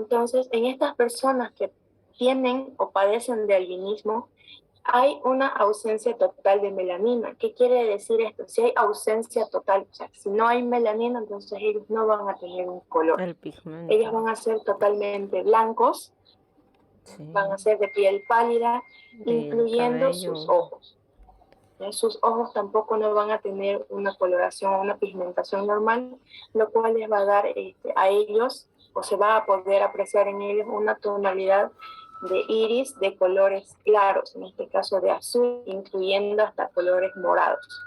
Entonces, en estas personas que tienen o padecen de albinismo, hay una ausencia total de melanina. ¿Qué quiere decir esto? Si hay ausencia total, o sea, si no hay melanina, entonces ellos no van a tener un color. El pigmento. Ellos van a ser totalmente blancos, Sí. van a ser de piel pálida, Y incluyendo cabello. sus ojos. Sus ojos tampoco no van a tener una coloración o una pigmentación normal, lo cual les va a dar a ellos, o se va a poder apreciar en ellos una tonalidad de iris de colores claros, en este caso de azul, incluyendo hasta colores morados.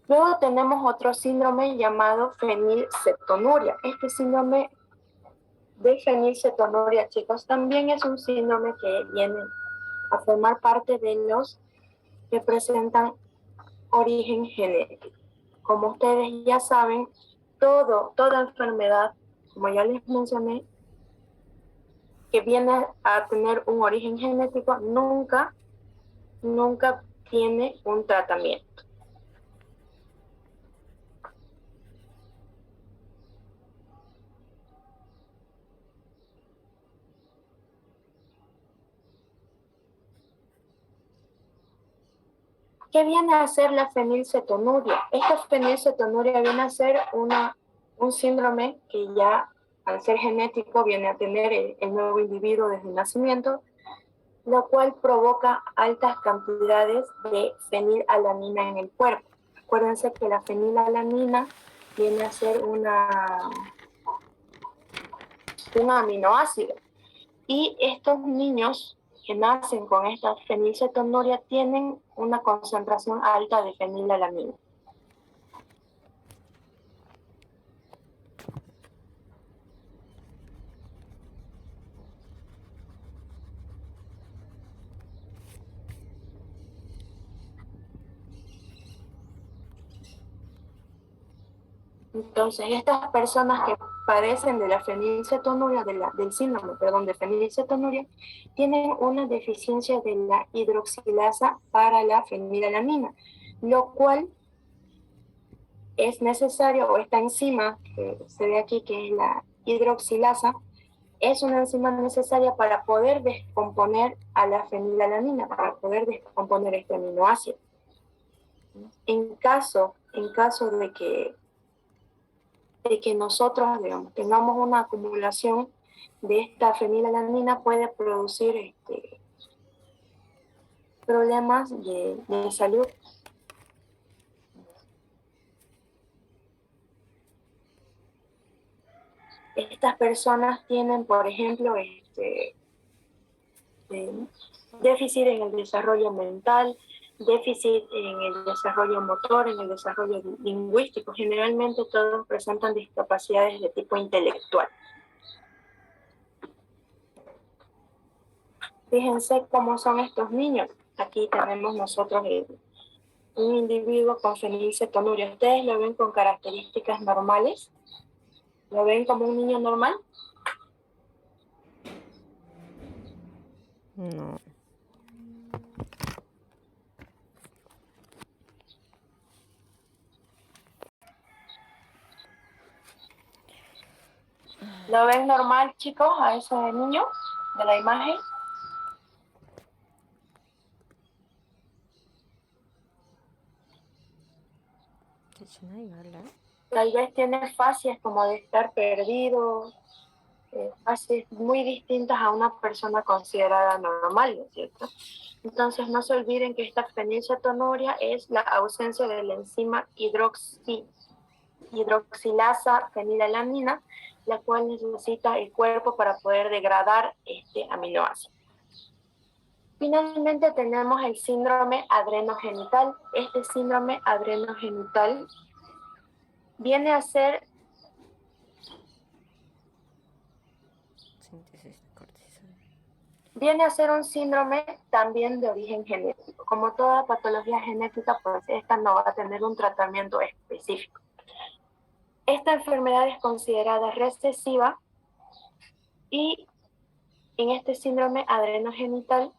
Luego tenemos otro síndrome llamado fenilcetonuria. Este síndrome de fenilcetonuria, chicos, también es un síndrome que viene a formar parte de los que presentan origen genético. Como ustedes ya saben, toda enfermedad, como ya les mencioné, que viene a tener un origen genético, nunca tiene un tratamiento. ¿Qué viene a ser la fenilcetonuria? Esta fenilcetonuria viene a ser un síndrome que ya al ser genético viene a tener el nuevo individuo desde el nacimiento, lo cual provoca altas cantidades de fenilalanina en el cuerpo. Acuérdense que la fenilalanina viene a ser un aminoácido. Y estos niños que nacen con esta fenilcetonuria tienen una concentración alta de fenilalanina. Entonces, estas personas que padecen de la fenilcetonuria, del síndrome, de fenilcetonuria, tienen una deficiencia de la hidroxilasa para la fenilalanina, lo cual es necesario, o esta enzima que se ve aquí, que es la hidroxilasa, es una enzima necesaria para poder descomponer a la fenilalanina, para poder descomponer este aminoácido. En caso de que nosotros, digamos, tengamos una acumulación de esta fenilalanina, puede producir problemas de salud. Estas personas tienen, por ejemplo, déficit en el desarrollo mental, déficit en el desarrollo motor, en el desarrollo lingüístico. Generalmente todos presentan discapacidades de tipo intelectual. Fíjense cómo son estos niños. Aquí tenemos nosotros un individuo con fenilcetonuria. ¿Ustedes lo ven con características normales? ¿Lo ven como un niño normal? No. ¿Lo ven normal, chicos, a ese niño de la imagen? Tal vez tiene fases como de estar perdido, fases muy distintas a una persona considerada normal, ¿no es cierto? Entonces no se olviden que esta fenilcetonuria es la ausencia de la enzima hidroxilasa fenilalanina, la cual necesita el cuerpo para poder degradar este aminoácido. Finalmente tenemos el síndrome adrenogenital. Este síndrome adrenogenital viene a ser un síndrome también de origen genético. Como toda patología genética, pues esta no va a tener un tratamiento específico. Esta enfermedad es considerada recesiva y en este síndrome adrenogenital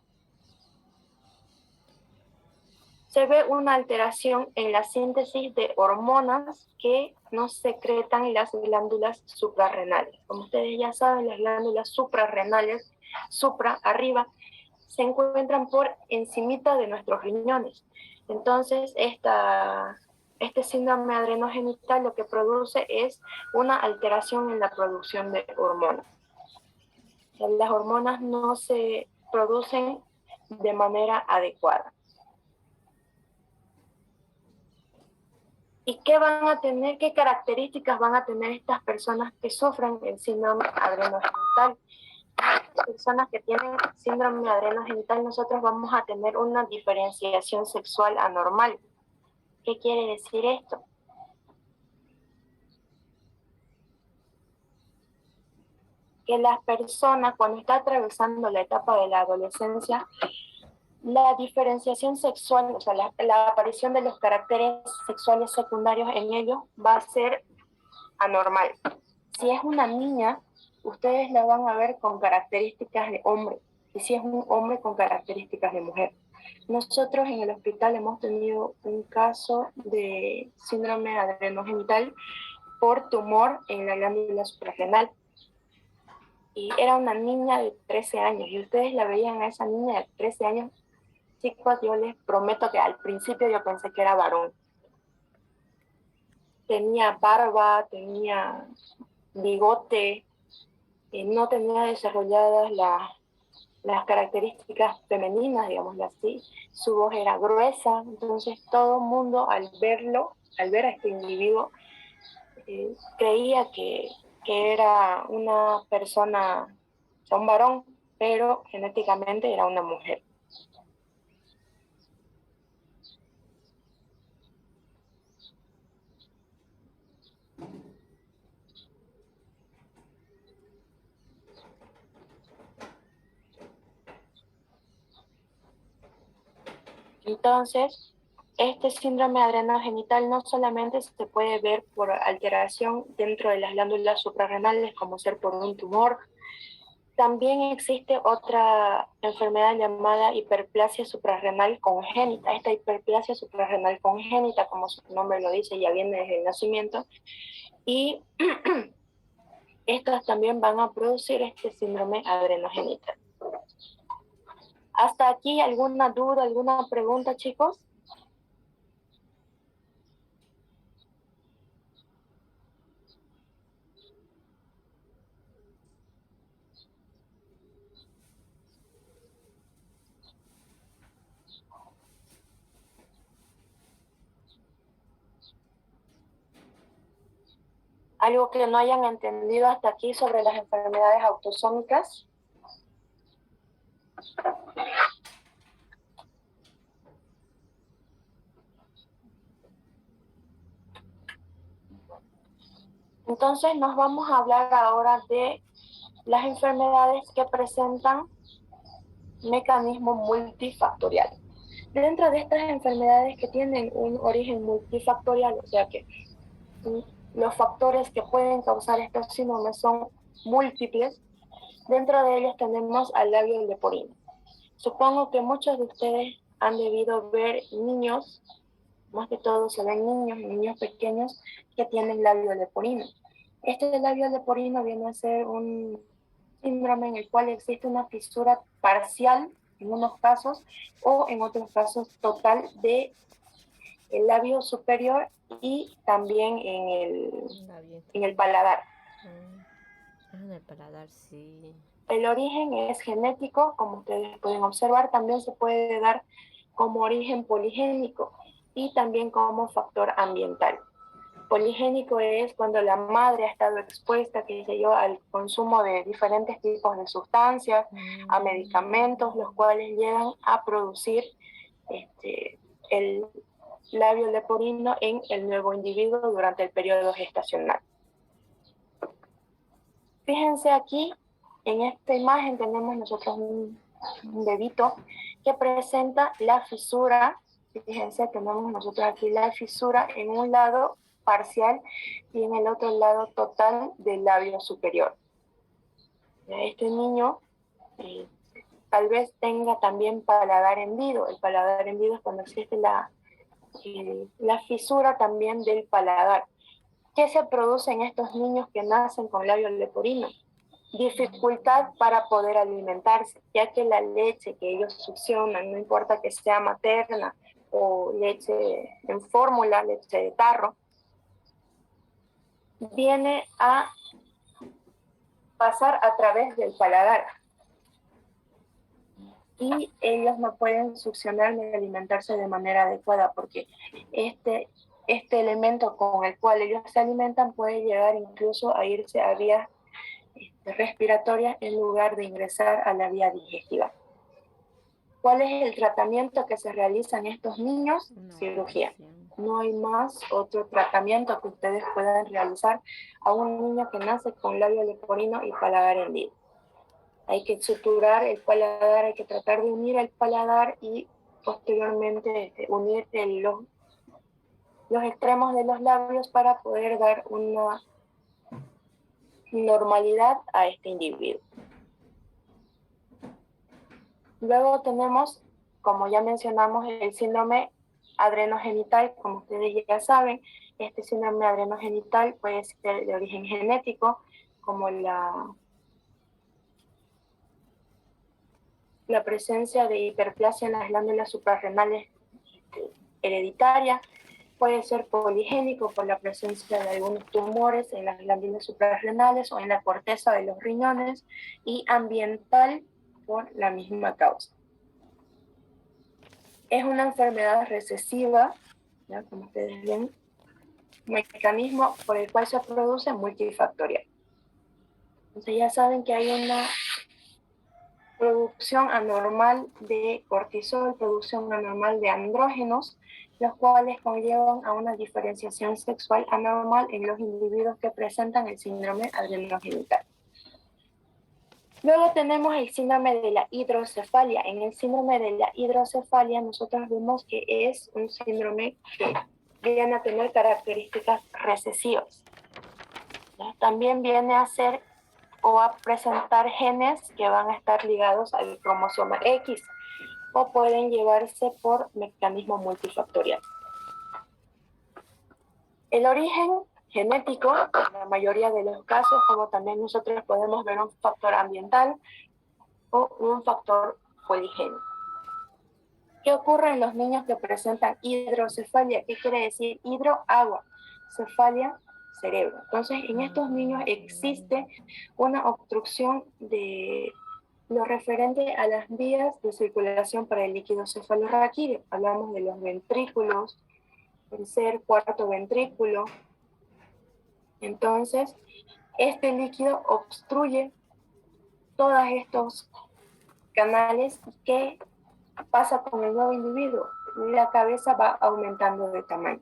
se ve una alteración en la síntesis de hormonas que no secretan las glándulas suprarrenales. Como ustedes ya saben, las glándulas suprarrenales, supra, arriba, se encuentran por encimita de nuestros riñones. Entonces, este síndrome adrenogenital lo que produce es una alteración en la producción de hormonas. Las hormonas no se producen de manera adecuada. ¿Y qué van a tener, qué características van a tener estas personas que sufren el síndrome adrenogenital? Las personas que tienen síndrome adrenogenital, nosotros vamos a tener una diferenciación sexual anormal. ¿Qué quiere decir esto? Que las personas, cuando está atravesando la etapa de la adolescencia, la diferenciación sexual, o sea, la aparición de los caracteres sexuales secundarios en ellos va a ser anormal. Si es una niña, ustedes la van a ver con características de hombre, y si es un hombre, con características de mujer. Nosotros en el hospital hemos tenido un caso de síndrome adrenogenital por tumor en la glándula suprarrenal. Y era una niña de 13 años, y ustedes la veían a esa niña de 13 años. Chicos, yo les prometo que al principio yo pensé que era varón. Tenía barba, tenía bigote, no tenía desarrolladas las características femeninas, digámoslo así. Su voz era gruesa, entonces todo el mundo al ver a este individuo, creía que era una persona, o sea, un varón, pero genéticamente era una mujer. Entonces, este síndrome adrenogenital no solamente se puede ver por alteración dentro de las glándulas suprarrenales, como ser por un tumor, también existe otra enfermedad llamada hiperplasia suprarrenal congénita. Esta hiperplasia suprarrenal congénita, como su nombre lo dice, ya viene desde el nacimiento, y estas también van a producir este síndrome adrenogenital. ¿Hasta aquí alguna duda, alguna pregunta, chicos? ¿Algo que no hayan entendido hasta aquí sobre las enfermedades autosómicas? Entonces nos vamos a hablar ahora de las enfermedades que presentan mecanismo multifactorial. Dentro de estas enfermedades que tienen un origen multifactorial, o sea que los factores que pueden causar estos síndromes son múltiples, dentro de ellos tenemos al labio leporino. Supongo que muchos de ustedes han debido ver niños, más que todo se ven niños pequeños que tienen labio leporino. Este labio leporino viene a ser un síndrome en el cual existe una fisura parcial en unos casos o en otros casos total de el labio superior y también en el paladar. En el paladar, sí. El origen es genético, como ustedes pueden observar, también se puede dar como origen poligénico y también como factor ambiental. Poligénico es cuando la madre ha estado expuesta, qué sé yo, al consumo de diferentes tipos de sustancias, a medicamentos, los cuales llegan a producir el labio leporino en el nuevo individuo durante el periodo gestacional. Fíjense aquí, en esta imagen tenemos nosotros un bebito que presenta la fisura. Fíjense, tenemos nosotros aquí la fisura en un lado parcial y en el otro lado total del labio superior. Este niño tal vez tenga también paladar hendido. El paladar hendido es cuando existe la fisura también del paladar. ¿Qué se produce en estos niños que nacen con labio leporino? Dificultad para poder alimentarse, ya que la leche que ellos succionan, no importa que sea materna o leche en fórmula, leche de tarro, viene a pasar a través del paladar. Y ellos no pueden succionar ni alimentarse de manera adecuada porque este elemento con el cual ellos se alimentan puede llegar incluso a irse a vías respiratorias en lugar de ingresar a la vía digestiva. ¿Cuál es el tratamiento que se realiza en estos niños? Cirugía. No hay más otro tratamiento que ustedes puedan realizar a un niño que nace con labio leporino y paladar hendido. Hay que suturar el paladar, hay que tratar de unir el paladar y posteriormente unir los extremos de los labios para poder dar una normalidad a este individuo. Luego tenemos, como ya mencionamos, el síndrome adrenogenital. Como ustedes ya saben, este síndrome adrenogenital puede ser de origen genético, como la presencia de hiperplasia en las glándulas suprarrenales hereditaria, puede ser poligénico por la presencia de algunos tumores en las glándulas suprarrenales o en la corteza de los riñones, y ambiental por la misma causa. Es una enfermedad recesiva, ¿ya? Como ustedes ven, mecanismo por el cual se produce multifactorial. Entonces ya saben que hay una producción anormal de cortisol, producción anormal de andrógenos, los cuales conllevan a una diferenciación sexual anormal en los individuos que presentan el síndrome adrenogenital. Luego tenemos el síndrome de la hidrocefalia. En el síndrome de la hidrocefalia nosotros vemos que es un síndrome que viene a tener características recesivas. ¿Ya? También viene a ser o a presentar genes que van a estar ligados al cromosoma X o pueden llevarse por mecanismo multifactorial. El origen genético, en la mayoría de los casos, como también nosotros podemos ver un factor ambiental o un factor poligénico. ¿Qué ocurre en los niños que presentan hidrocefalia? ¿Qué quiere decir hidro? Agua. Cefalia, cerebro. Entonces, en estos niños existe una obstrucción de lo referente a las vías de circulación para el líquido cefalorraquídeo. Hablamos de los ventrículos, tercer, cuarto ventrículo. Entonces, este líquido obstruye todos estos canales. ¿Qué pasa con el nuevo individuo? La cabeza va aumentando de tamaño.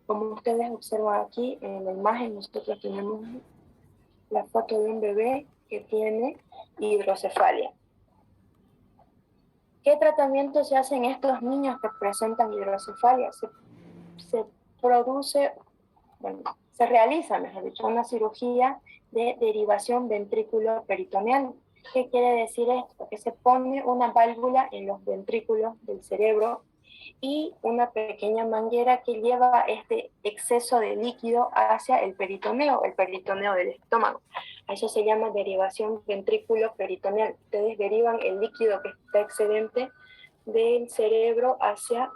Como ustedes observan aquí en la imagen, nosotros tenemos la foto de un bebé que tiene hidrocefalia. ¿Qué tratamiento se hace en estos niños que presentan hidrocefalia? Se produce, bueno, se realiza, mejor dicho, una cirugía de derivación ventrículo-peritoneal. ¿Qué quiere decir esto? Que se pone una válvula en los ventrículos del cerebro y una pequeña manguera que lleva este exceso de líquido hacia el peritoneo del estómago. Eso se llama derivación ventrículo-peritoneal. Ustedes derivan el líquido que está excedente del cerebro hacia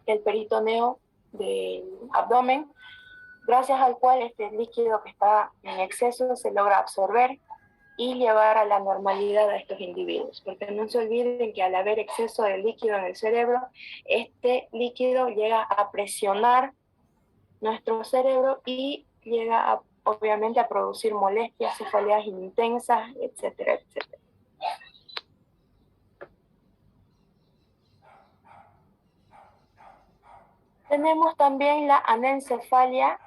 el peritoneo del abdomen, gracias al cual este líquido que está en exceso se logra absorber y llevar a la normalidad a estos individuos. Porque no se olviden que al haber exceso de líquido en el cerebro, este líquido llega a presionar nuestro cerebro y llega obviamente a producir molestias, cefaleas intensas, etcétera, etcétera. Tenemos también la anencefalia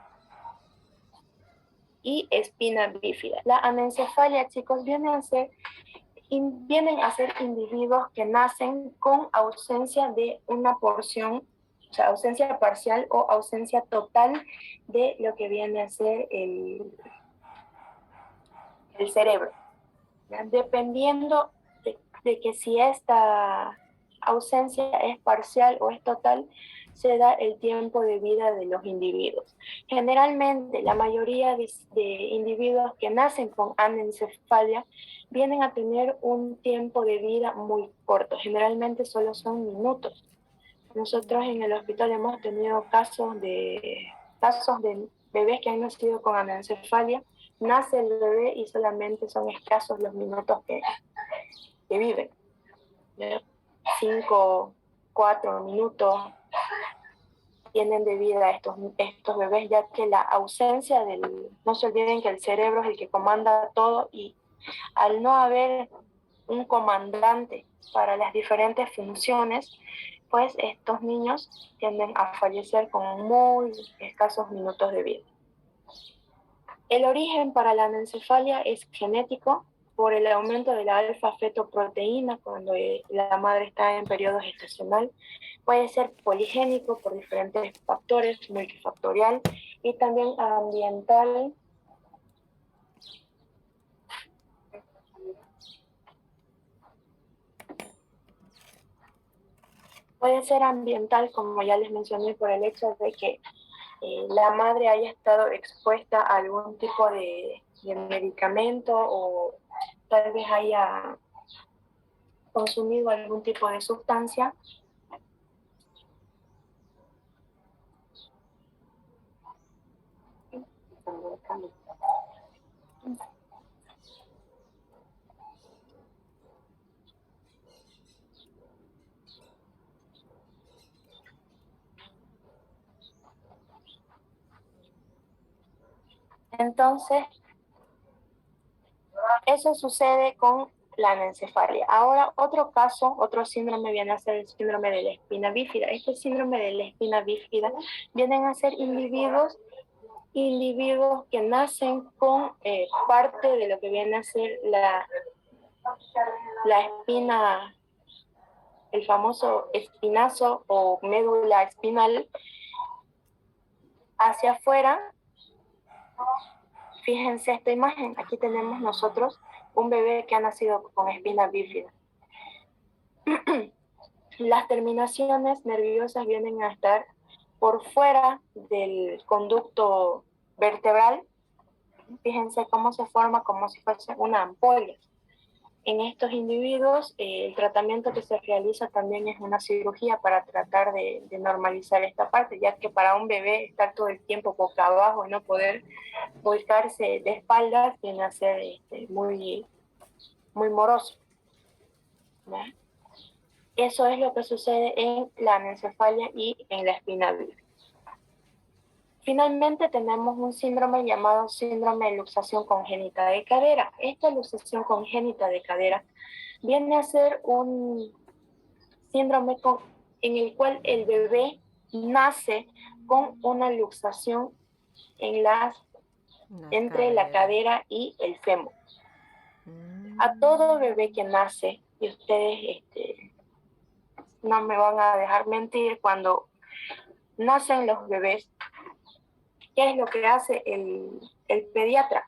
y espina bífida. La anencefalia, chicos, vienen a ser individuos que nacen con ausencia de una porción, o sea, ausencia parcial o ausencia total de lo que viene a ser el cerebro. ¿Ya? Dependiendo de que si esta ausencia es parcial o es total, se da el tiempo de vida de los individuos. Generalmente, la mayoría de individuos que nacen con anencefalia vienen a tener un tiempo de vida muy corto, generalmente solo son minutos. Nosotros en el hospital hemos tenido casos de bebés que han nacido con anencefalia. Nace el bebé y solamente son escasos los minutos que viven. 5, 4 minutos tienen de vida estos bebés, ya que la ausencia no se olviden que el cerebro es el que comanda todo, y al no haber un comandante para las diferentes funciones, pues estos niños tienden a fallecer con muy escasos minutos de vida. El origen para la anencefalia es genético por el aumento de la alfa-fetoproteína cuando la madre está en periodo gestacional. Puede ser poligénico por diferentes factores, multifactorial, y también ambiental. Puede ser ambiental, como ya les mencioné, por el hecho de que la madre haya estado expuesta a algún tipo de medicamento, o tal vez haya consumido algún tipo de sustancia. Entonces, eso sucede con la anencefalia. Ahora, otro caso, otro síndrome viene a ser el síndrome de la espina bífida. Este síndrome de la espina bífida vienen a ser individuos que nacen con parte de lo que viene a ser la espina, el famoso espinazo o médula espinal hacia afuera. Fíjense esta imagen, aquí tenemos nosotros un bebé que ha nacido con espina bífida. Las terminaciones nerviosas vienen a estar por fuera del conducto vertebral. Fíjense cómo se forma como si fuese una ampolla. En estos individuos, el tratamiento que se realiza también es una cirugía para tratar de normalizar esta parte, ya que para un bebé estar todo el tiempo boca abajo y no poder volcarse de espaldas viene a ser muy, muy moroso, ¿no? Eso es lo que sucede en la anencefalia y en la espina bífida. Finalmente tenemos un síndrome llamado síndrome de luxación congénita de cadera. Esta luxación congénita de cadera viene a ser un síndrome en el cual el bebé nace con una luxación entre la cadera y el fémur. A todo bebé que nace, y ustedes no me van a dejar mentir, cuando nacen los bebés, ¿qué es lo que hace el pediatra?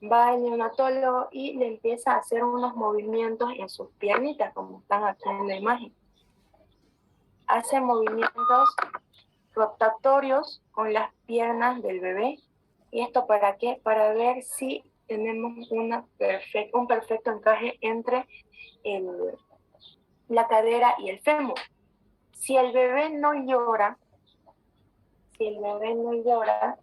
Va al neonatólogo y le empieza a hacer unos movimientos en sus piernitas, como están aquí en la imagen. Hace movimientos rotatorios con las piernas del bebé. ¿Y esto para qué? Para ver si tenemos un perfecto encaje entre la cadera y el fémur. Si el bebé no llora, si el bebé no llora,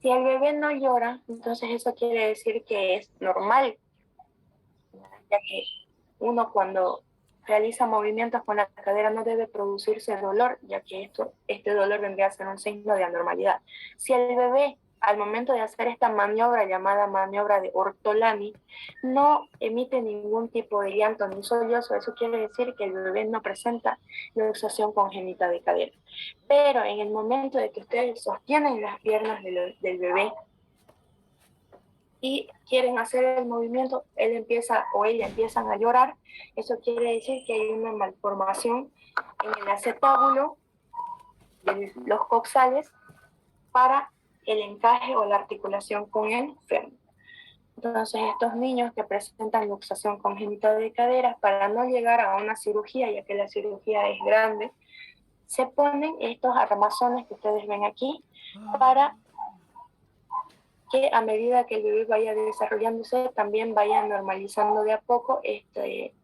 si el bebé no llora, entonces eso quiere decir que es normal, ya que uno cuando realiza movimientos con la cadera no debe producirse dolor, ya que este dolor vendría a ser un signo de anormalidad. Si el bebé, al momento de hacer esta maniobra llamada maniobra de Ortolani, no emite ningún tipo de llanto ni sollozo, eso quiere decir que el bebé no presenta luxación congénita de cadera. Pero en el momento de que ustedes sostienen las piernas del bebé y quieren hacer el movimiento, él empieza o ella empiezan a llorar, eso quiere decir que hay una malformación en el acetábulo los coxales para el encaje o la articulación con el fémur. Entonces, estos niños que presentan luxación congénita de caderas, para no llegar a una cirugía, ya que la cirugía es grande, se ponen estos armazones que ustedes ven aquí para que a medida que el bebé vaya desarrollándose, también vaya normalizando de a poco este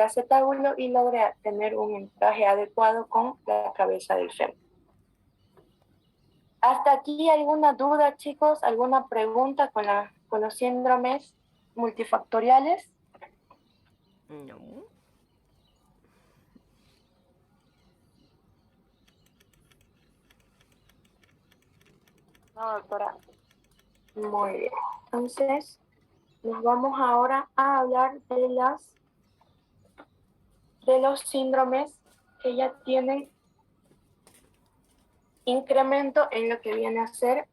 acetábulo y logre tener un encaje adecuado con la cabeza del fémur. ¿Hasta aquí alguna duda, chicos? ¿Alguna pregunta con los síndromes multifactoriales? No. No, doctora. Muy bien. Entonces, nos vamos ahora a hablar de los síndromes que ya tienen incremento en lo que viene a ser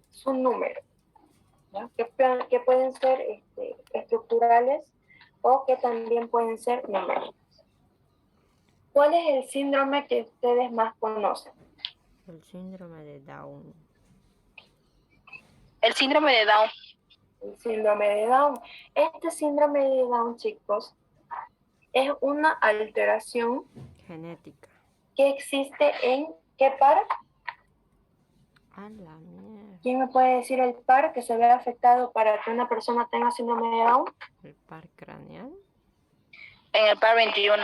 su número, ¿no? Que pueden ser estructurales o que también pueden ser numéricos. ¿Cuál es el síndrome que ustedes más conocen? El síndrome de Down. El síndrome de Down. El síndrome de Down. Este síndrome de Down, chicos, es una alteración Genética. que existe en ¿qué par? A la mierda. ¿Quién me puede decir el par que se ve afectado para que una persona tenga síndrome de Down? El par craneal. En el par 21.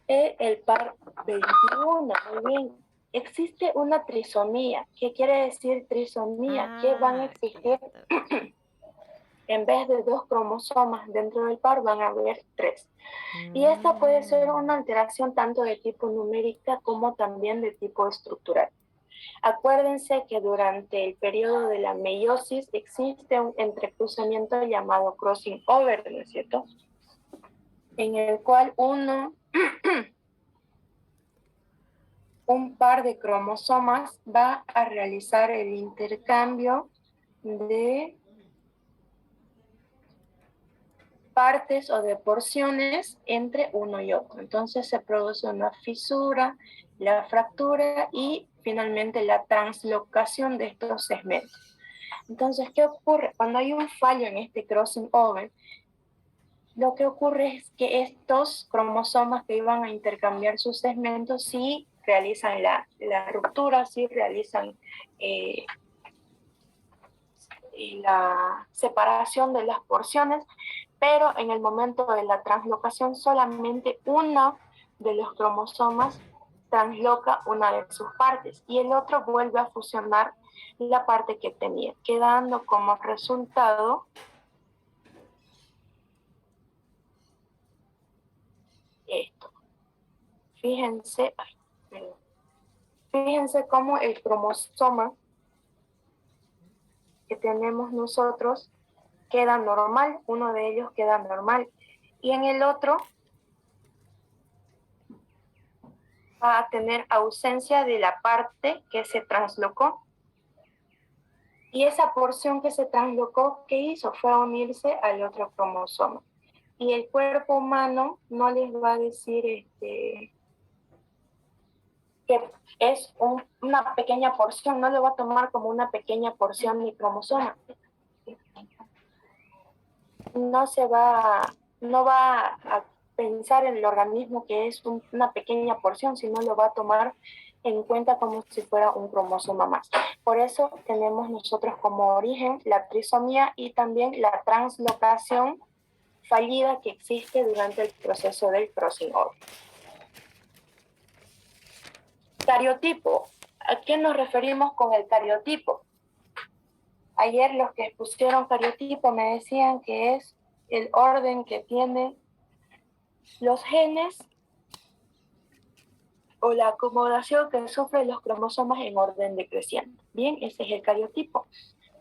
El par 21, muy bien. Existe una trisomía. ¿Qué quiere decir trisomía? Que van a exigir, en vez de 2 cromosomas dentro del par, van a haber 3. Y esta puede ser una alteración tanto de tipo numérica como también de tipo estructural. Acuérdense que durante el periodo de la meiosis existe un entrecruzamiento llamado crossing over, ¿no es cierto? En el cual un par de cromosomas va a realizar el intercambio de partes o de porciones entre uno y otro. Entonces se produce una fisura, la fractura y finalmente la translocación de estos segmentos. Entonces, ¿qué ocurre? Cuando hay un fallo en este crossing over, lo que ocurre es que estos cromosomas que iban a intercambiar sus segmentos sí realizan la ruptura, sí realizan la separación de las porciones, pero en el momento de la translocación solamente uno de los cromosomas transloca una de sus partes y el otro vuelve a fusionar la parte que tenía, quedando como resultado esto. Fíjense cómo el cromosoma que tenemos nosotros queda normal, uno de ellos queda normal, y en el otro va a tener ausencia de la parte que se translocó. Y esa porción que se translocó, ¿qué hizo? Fue a unirse al otro cromosoma. Y el cuerpo humano no les va a decir que es una pequeña porción, no lo va a tomar como una pequeña porción de cromosoma. No va a pensar en el organismo que es una pequeña porción, sino lo va a tomar en cuenta como si fuera un cromosoma más. Por eso tenemos nosotros como origen la trisomía y también la translocación fallida que existe durante el proceso del crossing over. Cariotipo. ¿A qué nos referimos con el cariotipo? Ayer los que expusieron cariotipo me decían que es el orden que tienen los genes o la acomodación que sufren los cromosomas en orden decreciente. Bien, ese es el cariotipo.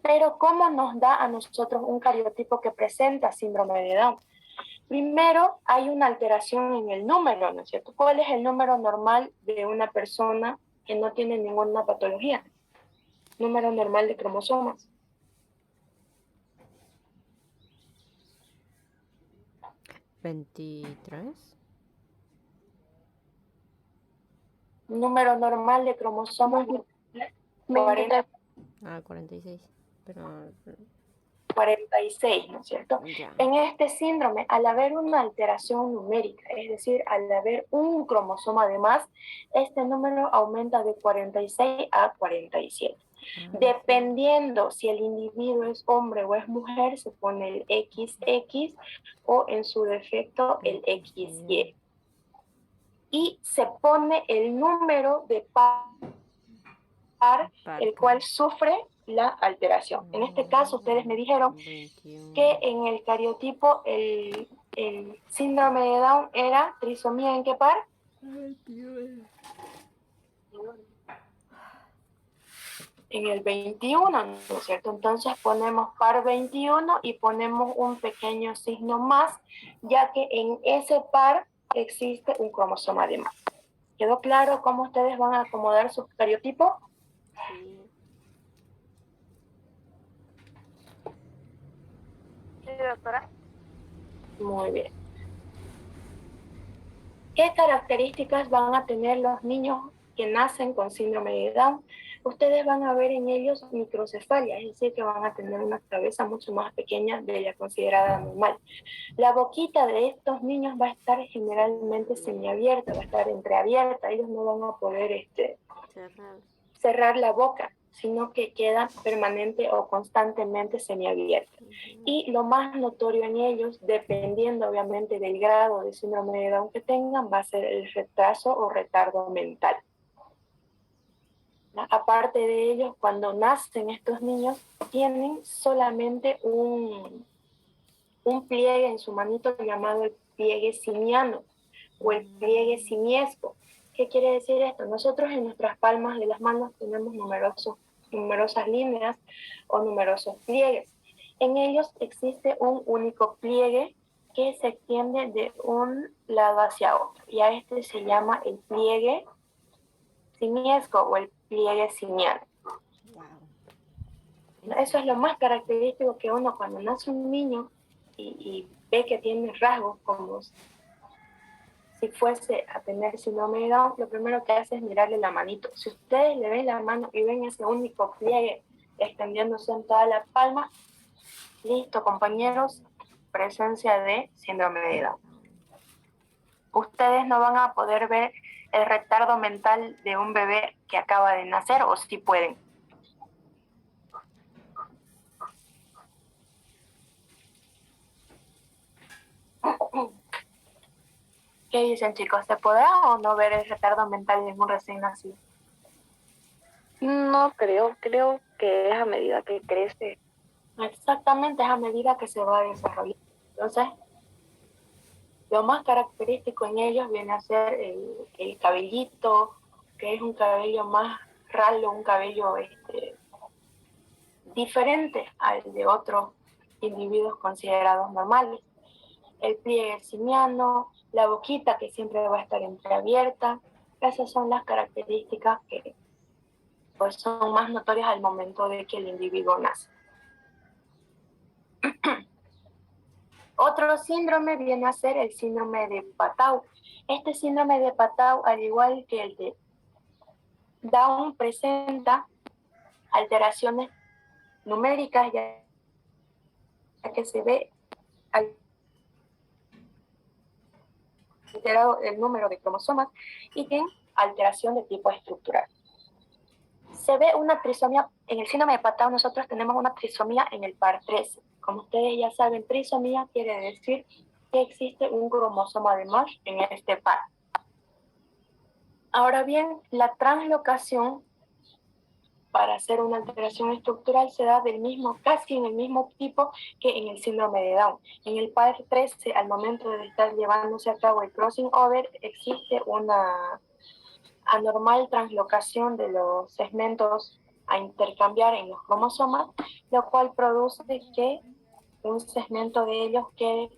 Pero ¿cómo nos da a nosotros un cariotipo que presenta síndrome de Down? Primero, hay una alteración en el número, ¿no es cierto? ¿Cuál es el número normal de una persona que no tiene ninguna patología? Número normal de cromosomas. 23. número normal de cromosomas 40, 46. Pero 46, ¿no es cierto? ya. En este síndrome, al haber una alteración numérica, es decir, al haber un cromosoma de más, este número aumenta de 46 a 47. Dependiendo si el individuo es hombre o es mujer, se pone el XX o en su defecto el XY. Y se pone el número de par el cual sufre la alteración. En este caso, ustedes me dijeron 21. que en el cariotipo el síndrome de Down era trisomía ¿en qué par? 21. En el 21, ¿no es cierto? Entonces ponemos par 21 y ponemos un pequeño signo más, ya que en ese par existe un cromosoma de más. ¿Quedó claro cómo ustedes van a acomodar su cariotipo? Sí. Sí, doctora. Muy bien. ¿Qué características van a tener los niños que nacen con síndrome de Down? Ustedes van a ver en ellos microcefalia, es decir, que van a tener una cabeza mucho más pequeña de la considerada normal. La boquita de estos niños va a estar generalmente semiabierta, va a estar entreabierta, ellos no van a poder cerrar la boca, sino que queda permanente o constantemente semiabierta. Y lo más notorio en ellos, dependiendo obviamente del grado de síndrome de Down que tengan, va a ser el retraso o retardo mental. Aparte de ellos, cuando nacen estos niños, tienen solamente un pliegue en su manito llamado el pliegue simiano o el pliegue simiesco. ¿Qué quiere decir esto? Nosotros en nuestras palmas de las manos tenemos numerosas líneas o numerosos pliegues. En ellos existe un único pliegue que se extiende de un lado hacia otro, y a este se llama el pliegue simiesco o el pliegue simiano. Wow. Eso es lo más característico, que uno cuando nace un niño y ve que tiene rasgos como si fuese a tener síndrome de Down, lo primero que hace es mirarle la manito. Si ustedes le ven la mano y ven ese único pliegue extendiéndose en toda la palma, listo, compañeros, presencia de síndrome de Down. Ustedes no van a poder ver el retardo mental de un bebé que acaba de nacer, o sí pueden. ¿Qué dicen, chicos? ¿Se podrá o no ver el retardo mental en un recién nacido? No creo que es a medida que crece. Exactamente, es a medida que se va desarrollando. Entonces, lo más característico en ellos viene a ser el cabellito, que es un cabello más ralo, un cabello diferente al de otros individuos considerados normales. El pliegue simiano, la boquita que siempre va a estar entreabierta. Esas son las características que pues, son más notorias al momento de que el individuo nace. Otro síndrome viene a ser el síndrome de Patau. Este síndrome de Patau, al igual que el de Down, presenta alteraciones numéricas, ya que se ve alterado el número de cromosomas, y tiene alteración de tipo estructural. Se ve una trisomía, en el síndrome de Patau nosotros tenemos una trisomía en el par 13. Como ustedes ya saben, trisomía quiere decir que existe un cromosoma de más en este par. Ahora bien, la translocación para hacer una alteración estructural se da casi en el mismo tipo que en el síndrome de Down. En el par 13, al momento de estar llevándose a cabo el crossing over, existe una anormal translocación de los segmentos a intercambiar en los cromosomas, lo cual produce que un segmento de ellos quede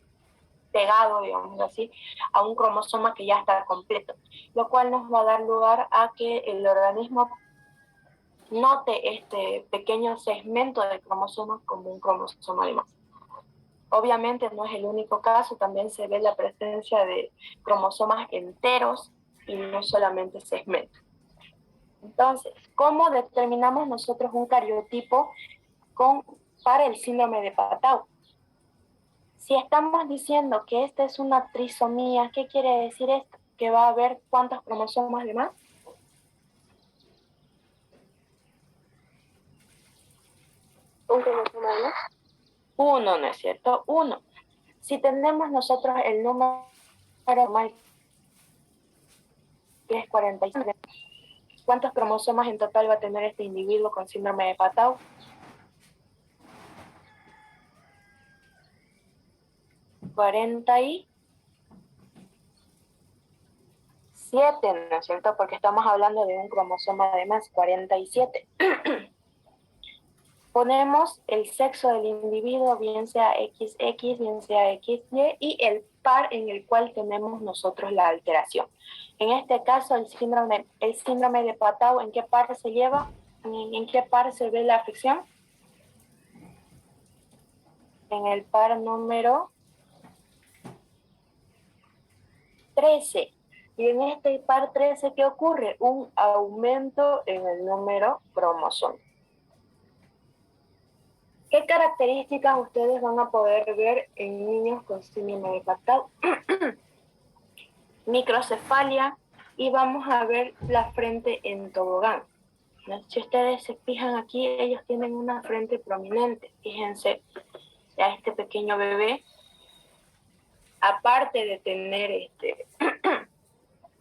pegado, digamos así, a un cromosoma que ya está completo, lo cual nos va a dar lugar a que el organismo note este pequeño segmento de cromosomas como un cromosoma de más. Obviamente no es el único caso, también se ve la presencia de cromosomas enteros y no solamente segmentos. Entonces, ¿cómo determinamos nosotros un cariotipo para el síndrome de Patau? Si estamos diciendo que esta es una trisomía, ¿qué quiere decir esto? Que va a haber ¿cuántos cromosomas de más? Un cromosoma de más. Uno, ¿no es cierto? Uno. Si tenemos nosotros el número normal, que es 47, ¿cuántos cromosomas en total va a tener este individuo con síndrome de Patau? 47, ¿no es cierto? Porque estamos hablando de un cromosoma de más, 47. Ponemos el sexo del individuo, bien sea XX, bien sea XY, y el par en el cual tenemos nosotros la alteración. En este caso, el síndrome de Patau, ¿en qué par se lleva? ¿En qué par se ve la afección? En el par número 13. Y en este par 13, ¿qué ocurre? Un aumento en el número cromosómico. ¿Qué características ustedes van a poder ver en niños con síndrome de Patau? Microcefalia, y vamos a ver la frente en tobogán. Si ustedes se fijan aquí, ellos tienen una frente prominente. Fíjense, a este pequeño bebé, aparte de tener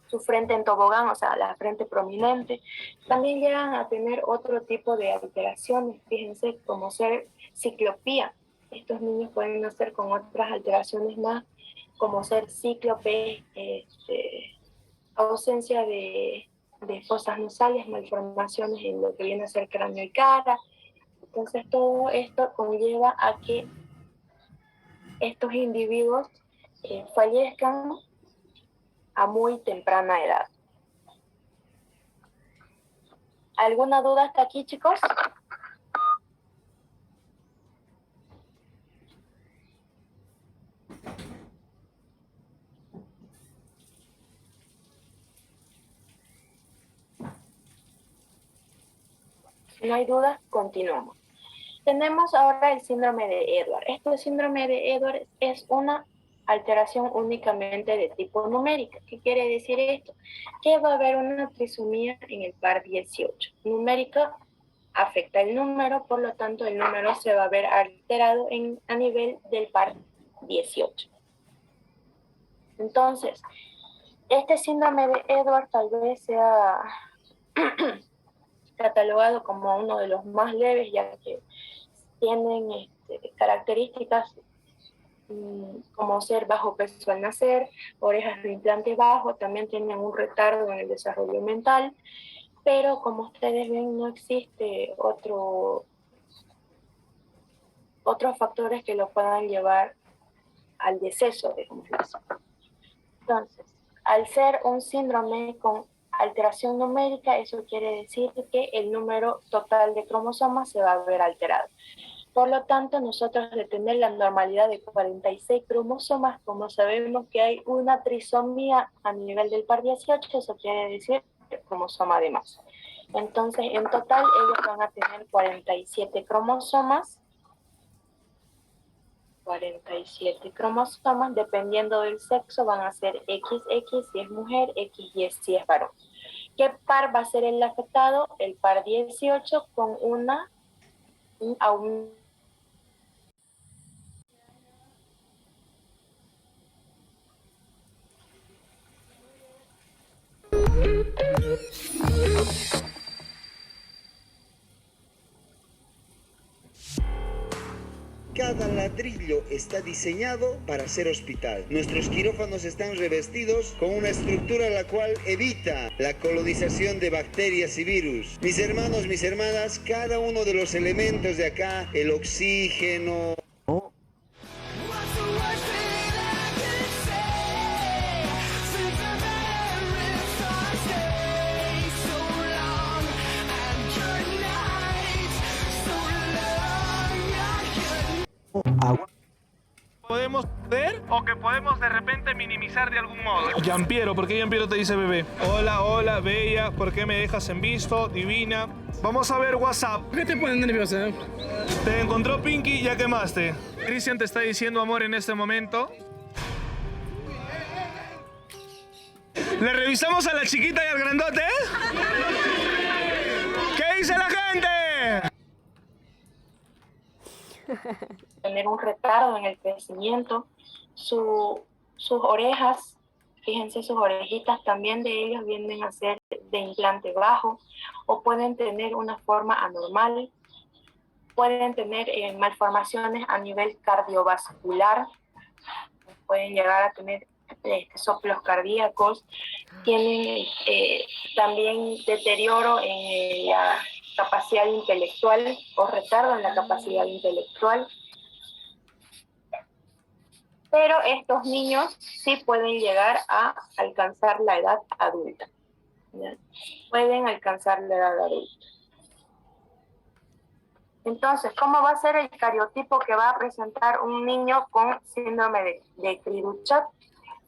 su frente en tobogán, o sea, la frente prominente, también llegan a tener otro tipo de alteraciones, fíjense, como ser ciclopía. Estos niños pueden nacer con otras alteraciones más, como ser cíclope, ausencia de fosas nasales, malformaciones en lo que viene a ser cráneo y cara. Entonces todo esto conlleva a que estos individuos fallezcan a muy temprana edad. ¿Alguna duda hasta aquí, chicos? Si no hay dudas, continuamos. Tenemos ahora el síndrome de Edwards. Este síndrome de Edwards es una alteración únicamente de tipo numérica. ¿Qué quiere decir esto? Que va a haber una trisomía en el par 18. Numérica afecta el número, por lo tanto el número se va a ver alterado a nivel del par 18. Entonces, este síndrome de Edwards tal vez sea catalogado como uno de los más leves, ya que tienen características como ser bajo peso al nacer, orejas de implante bajo, también tienen un retardo en el desarrollo mental, pero como ustedes ven no existe otros factores que lo puedan llevar al deceso de inflación. Entonces, al ser un síndrome con alteración numérica, eso quiere decir que el número total de cromosomas se va a ver alterado. Por lo tanto, nosotros de tener la normalidad de 46 cromosomas, como sabemos que hay una trisomía a nivel del par 18, eso quiere decir cromosoma de más. Entonces, en total, ellos van a tener 47 cromosomas. 47 cromosomas, dependiendo del sexo, van a ser XX si es mujer, XY si es varón. ¿Qué par va a ser el afectado? El par 18 con un aumento. Cada ladrillo está diseñado para ser hospital. Nuestros quirófanos están revestidos con una estructura la cual evita la colonización de bacterias y virus. Mis hermanos, mis hermanas, cada uno de los elementos de acá, el oxígeno, agua podemos ver o que podemos de repente minimizar de algún modo. Giampiero, ¿por qué Giampiero te dice bebé? Hola, hola, bella, ¿por qué me dejas en visto? Divina. Vamos a ver WhatsApp. ¿Por qué te pones nerviosa? Te encontró Pinky, ya quemaste. Cristian te está diciendo amor en este momento. ¿Le revisamos a la chiquita y al grandote? ¿Qué dice la gente? Tener un retardo en el crecimiento, sus orejas, fíjense, sus orejitas también de ellos vienen a ser de implante bajo o pueden tener una forma anormal, pueden tener malformaciones a nivel cardiovascular, pueden llegar a tener soplos cardíacos, tienen también deterioro en la capacidad intelectual o retardo en la capacidad intelectual. Pero estos niños sí pueden llegar a alcanzar la edad adulta. ¿Ya? Pueden alcanzar la edad adulta. Entonces, ¿cómo va a ser el cariotipo que va a presentar un niño con síndrome de Cri-du-Chat?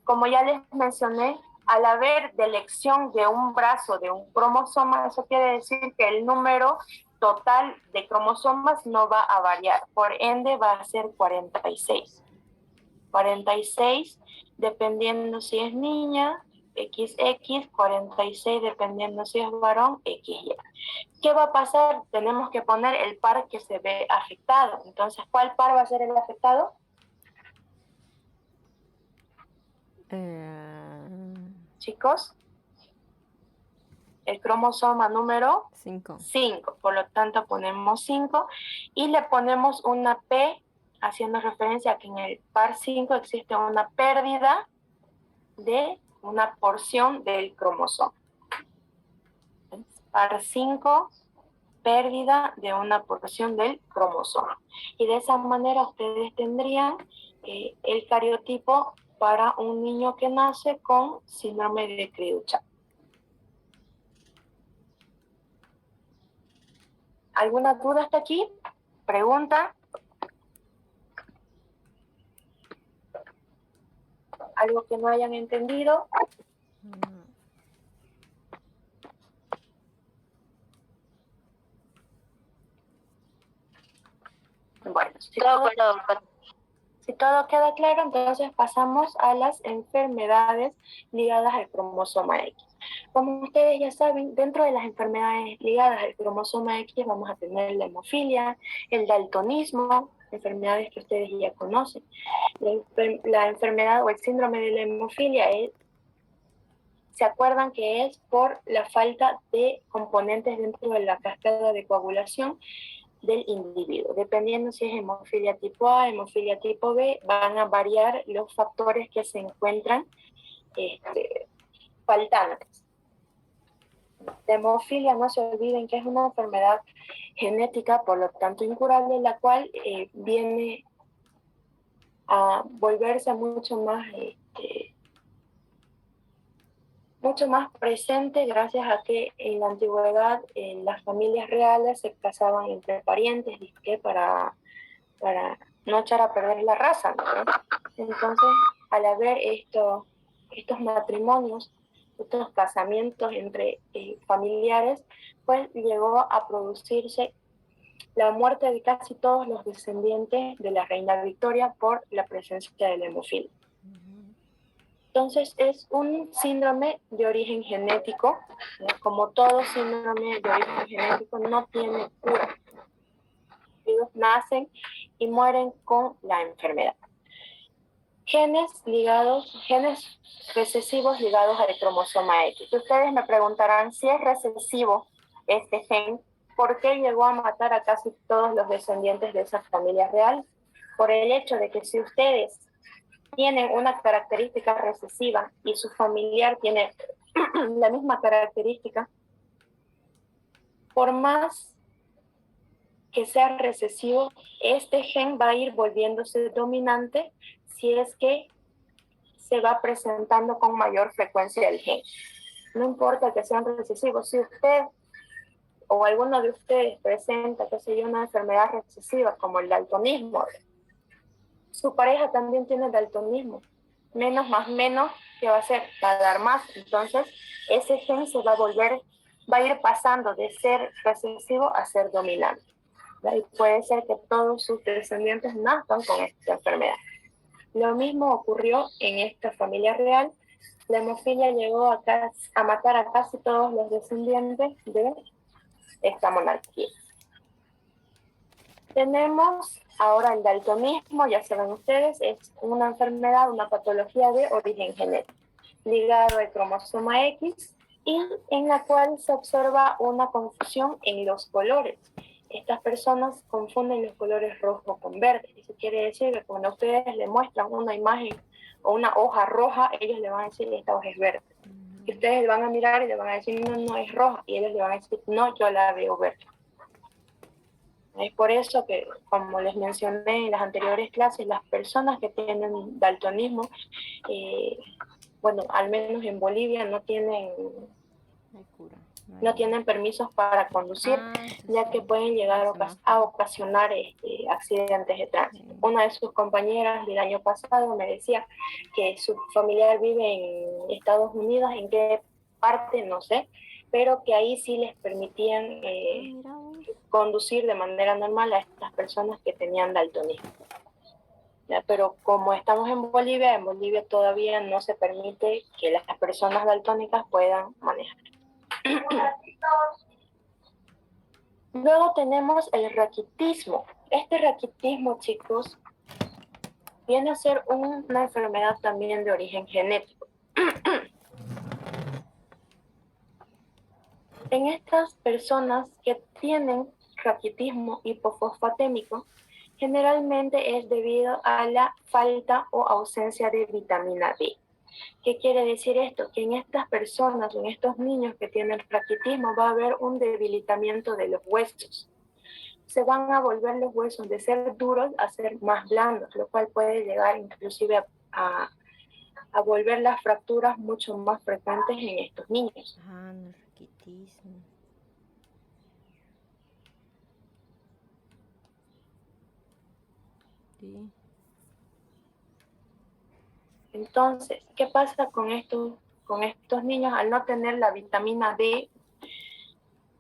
Como ya les mencioné, al haber delección de un brazo, de un cromosoma, eso quiere decir que el número total de cromosomas no va a variar. Por ende, va a ser 46. 46, dependiendo si es niña, XX, 46, dependiendo si es varón, XY. ¿Qué va a pasar? Tenemos que poner el par que se ve afectado. Entonces, ¿cuál par va a ser el afectado? Chicos, el cromosoma número 5. 5, por lo tanto ponemos 5 y le ponemos una P, haciendo referencia a que en el par 5 existe una pérdida de una porción del cromosoma. Par 5, pérdida de una porción del cromosoma. Y de esa manera ustedes tendrían el cariotipo para un niño que nace con síndrome de Cri-du-Chat. ¿Alguna duda hasta aquí? ¿Pregunta? ¿Algo que no hayan entendido? Bueno, si todo queda claro, entonces pasamos a las enfermedades ligadas al cromosoma X. Como ustedes ya saben, dentro de las enfermedades ligadas al cromosoma X vamos a tener la hemofilia, el daltonismo, enfermedades que ustedes ya conocen. La enfermedad o el síndrome de la hemofilia ¿se acuerdan que es por la falta de componentes dentro de la cascada de coagulación del individuo? Dependiendo si es hemofilia tipo A, hemofilia tipo B, van a variar los factores que se encuentran faltantes. La hemofilia, no se olviden que es una enfermedad genética, por lo tanto incurable, la cual viene a volverse mucho más presente gracias a que en la antigüedad las familias reales se casaban entre parientes para no echar a perder la raza, ¿no? Entonces, al haber estos matrimonios, estos casamientos entre familiares, pues llegó a producirse la muerte de casi todos los descendientes de la reina Victoria por la presencia de la hemofilia. Entonces es un síndrome de origen genético, ¿no? Como todo síndrome de origen genético no tiene cura. Ellos nacen y mueren con la enfermedad. Genes recesivos ligados al cromosoma X. Ustedes me preguntarán si es recesivo este gen, ¿por qué llegó a matar a casi todos los descendientes de esa familia real? Por el hecho de que si ustedes tienen una característica recesiva y su familiar tiene la misma característica, por más que sea recesivo, este gen va a ir volviéndose dominante si es que se va presentando con mayor frecuencia el gen. No importa que sean recesivos, si usted o alguno de ustedes presenta, qué sé yo, una enfermedad recesiva como el daltonismo, su pareja también tiene daltonismo. Menos más menos, ¿qué va a hacer? Va a dar más. Entonces, ese gen se va a ir pasando de ser recesivo a ser dominante. Y puede ser que todos sus descendientes nazcan con esta enfermedad. Lo mismo ocurrió en esta familia real. La hemofilia llegó a matar a casi todos los descendientes de esta monarquía. Tenemos ahora el daltonismo, ya saben ustedes, es una enfermedad, una patología de origen genético, ligado al cromosoma X y en la cual se observa una confusión en los colores. Estas personas confunden los colores rojo con verde. Eso quiere decir que cuando ustedes le muestran una imagen o una hoja roja, ellos le van a decir, esta hoja es verde. Y ustedes le van a mirar y le van a decir, no, no es roja. Y ellos le van a decir, no, yo la veo verde. Es por eso que, como les mencioné en las anteriores clases, las personas que tienen daltonismo, bueno, al menos en Bolivia no tienen permisos para conducir, ya que pueden llegar a ocasionar accidentes de tránsito. Una de sus compañeras del año pasado me decía que su familiar vive en Estados Unidos, en qué parte, no sé, pero que ahí sí les permitían conducir de manera normal a estas personas que tenían daltonismo. ¿Ya? Pero como estamos en Bolivia todavía no se permite que las personas daltónicas puedan manejar. Luego tenemos el raquitismo. Este raquitismo, chicos, viene a ser una enfermedad también de origen genético. En estas personas que tienen raquitismo hipofosfatémico, generalmente es debido a la falta o ausencia de vitamina D. ¿Qué quiere decir esto? Que en estas personas, en estos niños que tienen raquitismo, va a haber un debilitamiento de los huesos. Se van a volver los huesos de ser duros a ser más blandos, lo cual puede llegar inclusive a volver las fracturas mucho más frecuentes en estos niños. No, raquitismo. Sí. Entonces, ¿qué pasa con estos niños al no tener la vitamina D?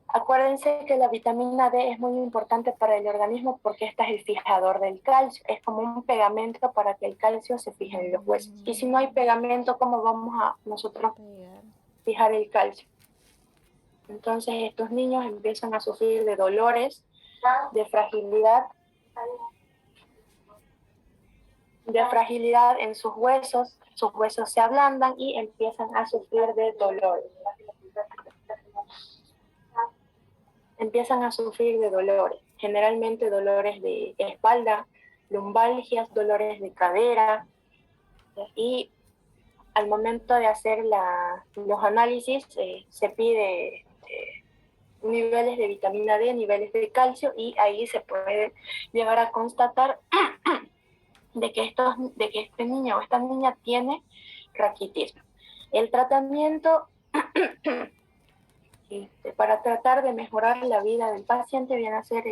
Acuérdense que la vitamina D es muy importante para el organismo porque esta es el fijador del calcio. Es como un pegamento para que el calcio se fije en los huesos. Y si no hay pegamento, ¿cómo vamos a nosotros fijar el calcio? Entonces estos niños empiezan a sufrir de dolores, de fragilidad en sus huesos se ablandan y empiezan a sufrir de dolores. Generalmente dolores de espalda, lumbalgias, dolores de cadera, y al momento de hacer los análisis se pide niveles de vitamina D, niveles de calcio, y ahí se puede llegar a constatar de que este niño o esta niña tiene raquitismo. El tratamiento para tratar de mejorar la vida del paciente viene a ser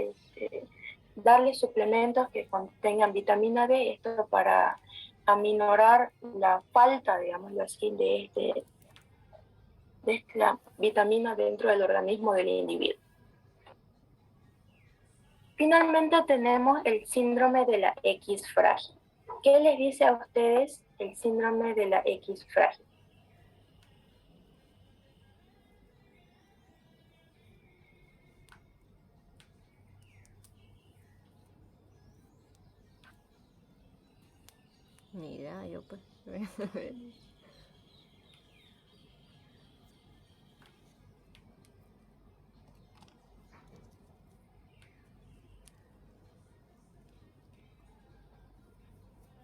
darle suplementos que contengan vitamina D, esto para aminorar la falta, digámoslo así, de esta vitamina dentro del organismo del individuo. Finalmente tenemos el síndrome de la X frágil. ¿Qué les dice a ustedes el síndrome de la X frágil? Ni idea, yo pues.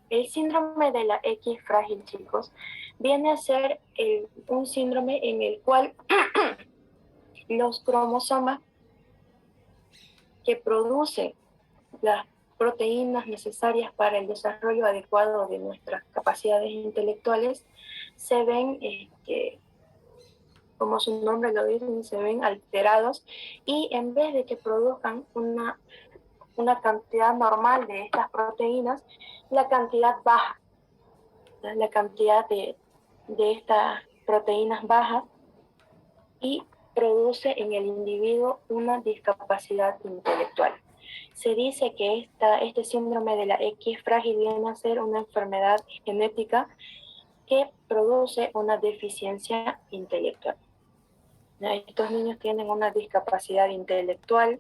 El síndrome de la X frágil, chicos, viene a ser un síndrome en el cual los cromosomas que producen las proteínas necesarias para el desarrollo adecuado de nuestras capacidades intelectuales se ven, como su nombre lo dice, se ven alterados, y en vez de que produzcan una una cantidad normal de estas proteínas, la cantidad baja, ¿no? La cantidad de estas proteínas bajas, y produce en el individuo una discapacidad intelectual. Se dice que este síndrome de la X frágil viene a ser una enfermedad genética que produce una deficiencia intelectual. Estos niños tienen una discapacidad intelectual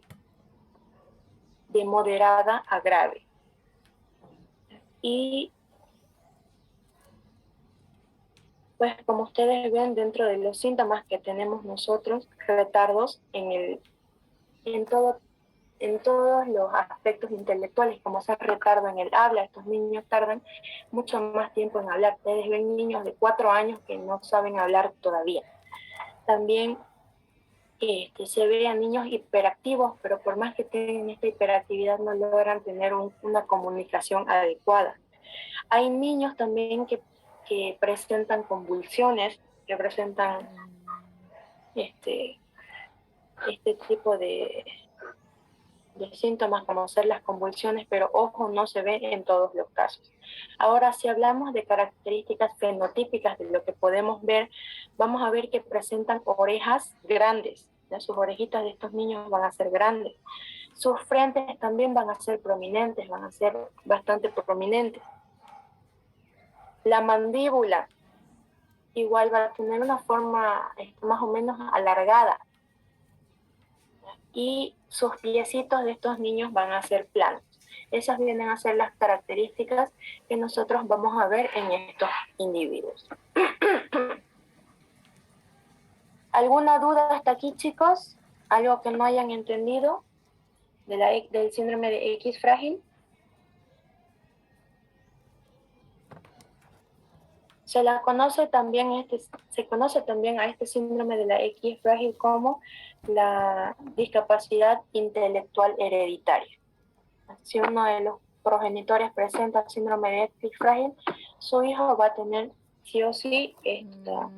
de moderada a grave. Y pues como ustedes ven, dentro de los síntomas que tenemos nosotros, retardos en todos los aspectos intelectuales, como ser retardo en el habla. Estos niños tardan mucho más tiempo en hablar. Ustedes ven niños de 4 años que no saben hablar todavía. También se ve a niños hiperactivos, pero por más que tengan esta hiperactividad no logran tener una comunicación adecuada. Hay niños también que presentan convulsiones, que presentan este tipo de síntomas como ser las convulsiones, pero ojo, no se ve en todos los casos. Ahora, si hablamos de características fenotípicas de lo que podemos ver, vamos a ver que presentan orejas grandes, ¿no? Sus orejitas de estos niños van a ser grandes. Sus frentes también van a ser prominentes, van a ser bastante prominentes. La mandíbula igual va a tener una forma más o menos alargada. Y sus piecitos de estos niños van a ser planos. Esas vienen a ser las características que nosotros vamos a ver en estos individuos. ¿Alguna duda hasta aquí, chicos? ¿Algo que no hayan entendido del síndrome de X frágil? Se conoce también a este síndrome de la X frágil como la discapacidad intelectual hereditaria. Si uno de los progenitores presenta síndrome de X frágil, su hijo va a tener sí o sí esta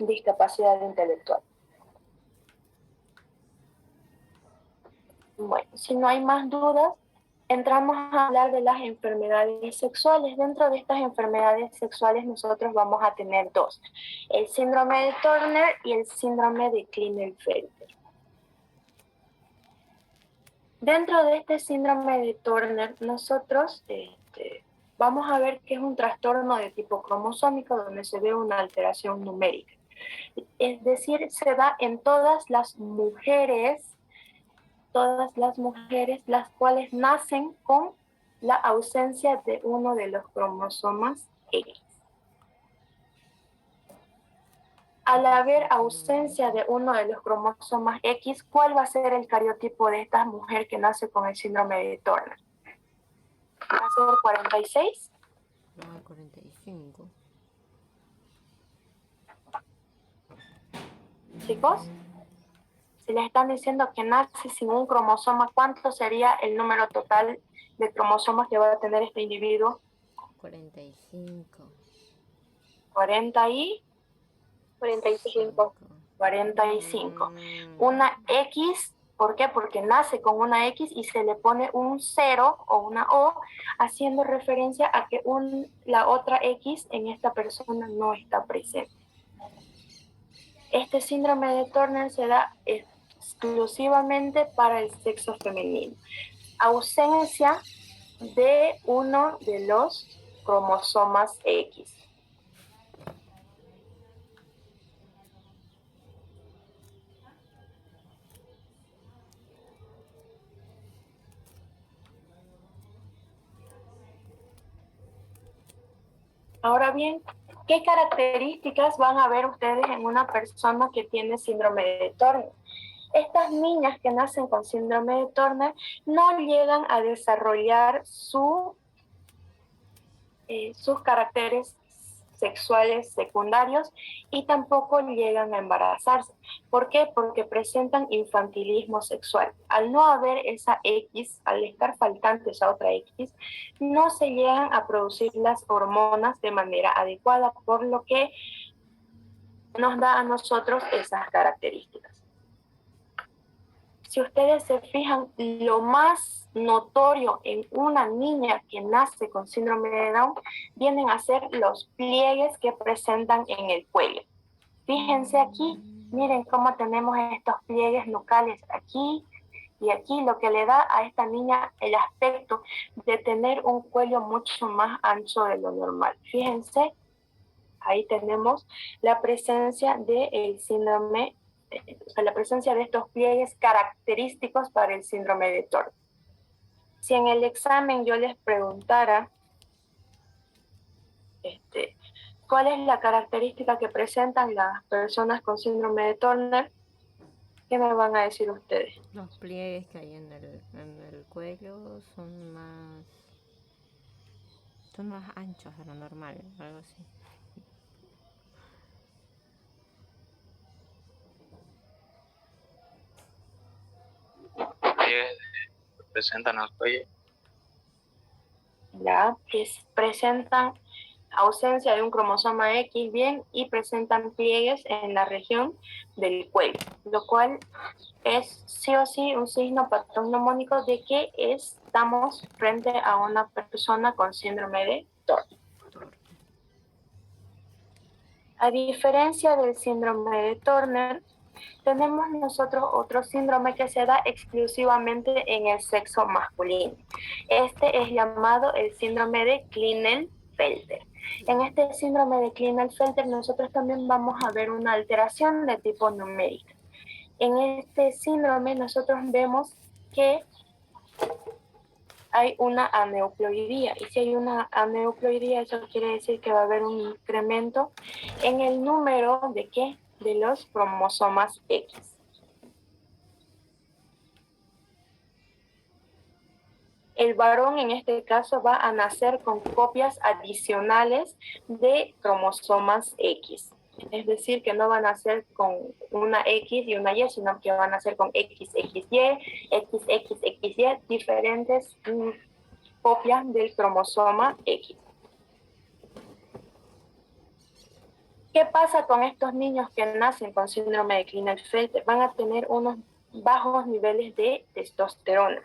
discapacidad intelectual. Bueno, si no hay más dudas, entramos a hablar de las enfermedades sexuales. Dentro de estas enfermedades sexuales nosotros vamos a tener dos: el síndrome de Turner y el síndrome de Klinefelter. Dentro de este síndrome de Turner nosotros vamos a ver que es un trastorno de tipo cromosómico donde se ve una alteración numérica. Es decir, se da en todas las mujeres las cuales nacen con la ausencia de uno de los cromosomas X. Al haber ausencia de uno de los cromosomas X, ¿cuál va a ser el cariotipo de esta mujer que nace con el síndrome de Turner? ¿Va a ser 46? No, 45. Chicos, si les están diciendo que nace sin un cromosoma, ¿cuánto sería el número total de cromosomas que va a tener este individuo? 45. 45. Una X, ¿por qué? Porque nace con una X y se le pone un 0 o una O, haciendo referencia a que la otra X en esta persona no está presente. Este síndrome de Turner se da exclusivamente para el sexo femenino. Ausencia de uno de los cromosomas X. Ahora bien, ¿qué características van a ver ustedes en una persona que tiene síndrome de Turner? Estas niñas que nacen con síndrome de Turner no llegan a desarrollar sus caracteres sexuales secundarios y tampoco llegan a embarazarse. ¿Por qué? Porque presentan infantilismo sexual. Al no haber esa X, al estar faltante esa otra X, no se llegan a producir las hormonas de manera adecuada, por lo que nos da a nosotros esas características. Si ustedes se fijan, lo más notorio en una niña que nace con síndrome de Down vienen a ser los pliegues que presentan en el cuello. Fíjense aquí, miren cómo tenemos estos pliegues nucales aquí y aquí, lo que le da a esta niña el aspecto de tener un cuello mucho más ancho de lo normal. Fíjense, ahí tenemos la presencia del síndrome, la presencia de estos pliegues característicos para el síndrome de Turner. Si en el examen yo les preguntara cuál es la característica que presentan las personas con síndrome de Turner, ¿qué me van a decir ustedes? Los pliegues que hay en el cuello son más anchos de lo normal, algo así. Pliegues que presentan al cuello. Ya, que presentan ausencia de un cromosoma X bien y presentan pliegues en la región del cuello, lo cual es sí o sí un signo patognomónico de que estamos frente a una persona con síndrome de Turner. A diferencia del síndrome de Turner, tenemos nosotros otro síndrome que se da exclusivamente en el sexo masculino. Este es llamado el síndrome de Klinefelter. En este síndrome de Klinefelter nosotros también vamos a ver una alteración de tipo numérica. En este síndrome nosotros vemos que hay una aneuploidía, y si hay una aneuploidía, eso quiere decir que va a haber un incremento en el número de ¿qué? De los cromosomas X. El varón en este caso va a nacer con copias adicionales de cromosomas X. Es decir, que no van a nacer con una X y una Y, sino que van a nacer con XXY, XXXY, diferentes copias del cromosoma X. ¿Qué pasa con estos niños que nacen con síndrome de Klinefelter? Van a tener unos bajos niveles de testosterona.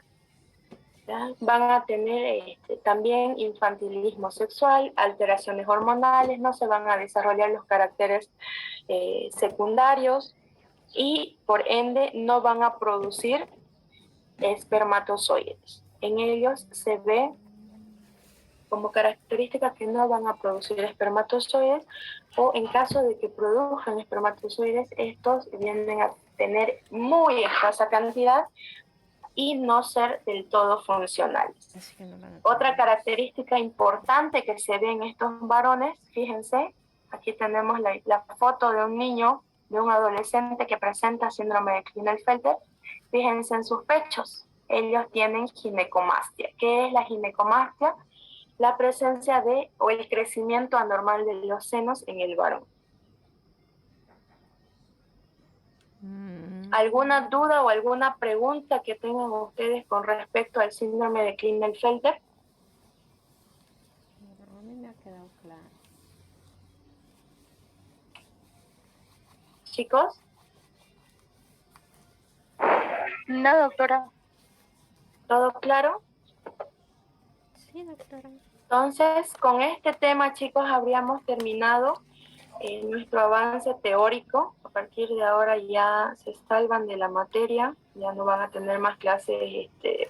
¿Ya? Van a tener también infantilismo sexual, alteraciones hormonales, no se van a desarrollar los caracteres secundarios y por ende no van a producir espermatozoides. En ellos se ve como característica que no van a producir espermatozoides, o en caso de que produzcan espermatozoides, estos vienen a tener muy escasa cantidad y no ser del todo funcionales. Otra característica importante que se ve en estos varones, fíjense, aquí tenemos la foto de un niño, de un adolescente que presenta síndrome de Klinefelter. Fíjense en sus pechos, ellos tienen ginecomastia. ¿Qué es la ginecomastia? La presencia de o el crecimiento anormal de los senos en el varón. ¿Alguna duda o alguna pregunta que tengan ustedes con respecto al síndrome de Klinefelter? A mí me ha quedado claro. ¿Chicos? No, doctora. ¿Todo claro? Sí, doctora. Entonces, con este tema, chicos, habríamos terminado nuestro avance teórico. A partir de ahora ya se salvan de la materia, ya no van a tener más clases De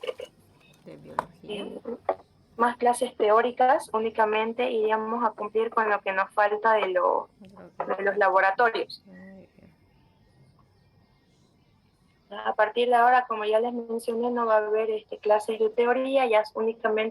biología. más clases teóricas, únicamente iríamos a cumplir con lo que nos falta de los laboratorios. A partir de ahora, como ya les mencioné, no va a haber clases de teoría, ya es únicamente